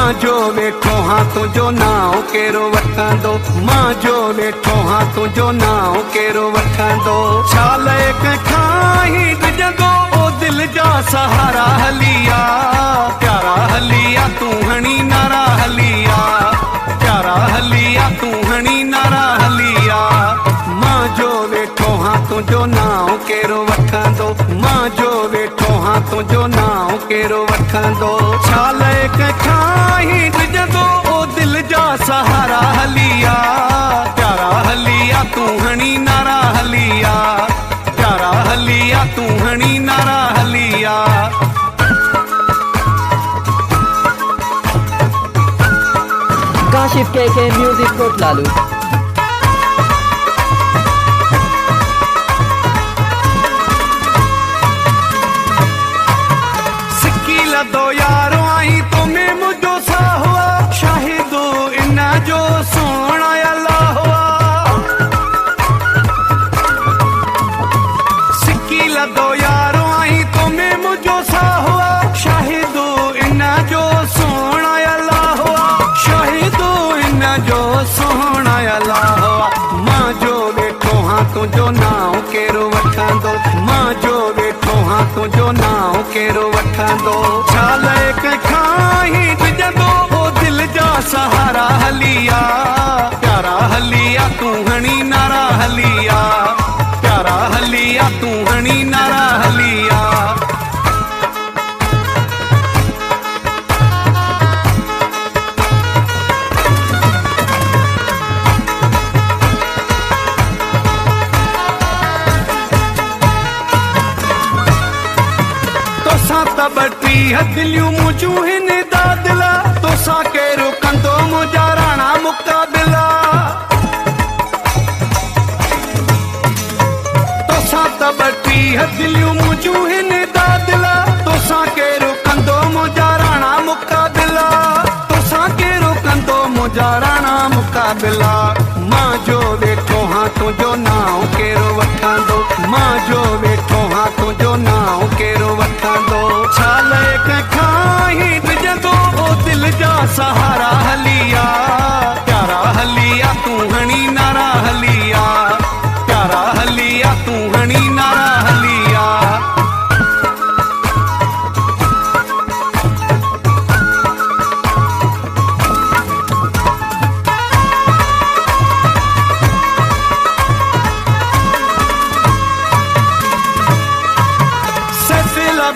मां जो वेठो हाँ तुझो नाव केरो वठंदो, मां जो वेठो हाँ तुझो नाव केरो वठंदो। छाल खाई गुजंदो ओ दिल जा सहारा हलिया, प्यारा हलिया तू हणी नारा हलिया, प्यारा हलिया तू हणी नारा हलिया। मां जो वेठो हाँ तुझो नाव केरो वठंदो, मां जो वेठो हाँ तुझो नाव केरो वठंदो। छाल खाई गुजंदो ओ दिल जा सहारा हलिया, प्यारा हलिया तू हणी नारा हलिया, प्यारा हलिया तू हणी नारा हलिया। काशिफ के म्यूजिक कोटलालू। दो यारो आई तो मैं मुझो सा हुआ, शाहिदो इन्ना जो सोना अल्लाह हुआ। सिक्की दो यारो आई तो मैं मुझो सा हुआ, शाहिदो इन्ना जो सोना अल्लाह हुआ, शाहिदो इन्ना जो सोना अल्लाह हुआ। मां जो वेठो हाँ तुझो नाव केरो वठंदो, मां जो वेठो हाँ तुझो नाव केरो वठंदो। छाल खाई गुजंदो ओ दिल जा सहारा हलिया, प्यारा हलिया तू हणी नारा हलिया, प्यारा हलिया तू हणी नारा हलिया। तबटी हदिलियूं मुझू हिन दादिला, तोसा केरो कंदो मुझा राणा मुकाबिला। तोसा तबटी हदिलियूं मुझू हिन दादिला, तोसा केरो कंदो मुझा राणा मुकाबिला, तोसा केरो कंदो मुझा राणा मुकाबिला। मां जो वेठो हाँ तुझो नाव केरो वठंदो, मां जो वेठो हाँ तुझो नाव केरो वठंदो। छाल खाई गुजंदो ओ दिल जा सहारा हलिया, प्यारा हलिया तू हणी नारा हलिया, प्यारा हलिया तू हणी नारा हलिया।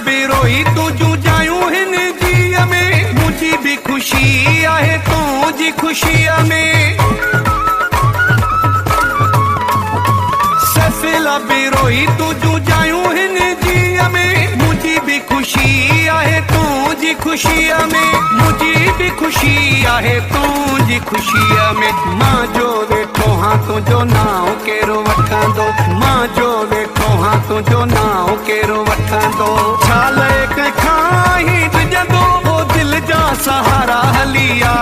बिरोई तुझू जायूं हिन जीअ में, मुझी भी खुशी आहे तुझी खुशीअ में। सफिला बिरोई तुझू जायूं हिन जीअ में, मुझी भी खुशी आहे तुझी खुशीअ में, मुझी भी खुशी आहे तुझी खुशीअ में। मां जो वेठो हाँ तुझो नाव केरो वठंदो, मां जो वेठो हाँ तुझो नाव केरो वठंदो। छाल खाई गुजंदो ओ दिल जा सहारा हलिया।